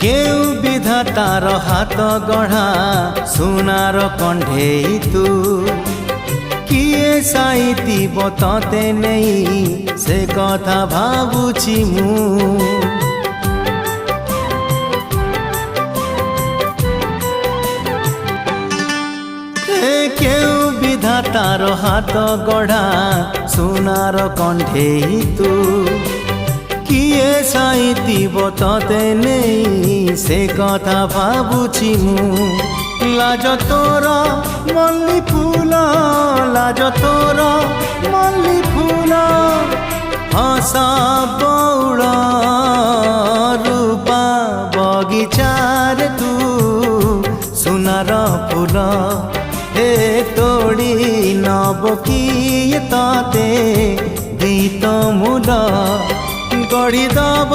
केउ विधातार हाथ गढ़ा सुनार कंढेई तू किए साइतिब तते नहीं से कथा भाबुछि मु केउ विधातार हाथ गढ़ा सुनार कंढेई तू किए साइतिब तते नहीं से कथा भाबुछि मु लाज तोर मल्ली फूल लाज तोर मल्ली फूल हसा बौड़ रूपा बगीचार तू सुनार फूल हे तोड़ी नब किए तते गीत मूल गढ़ी दब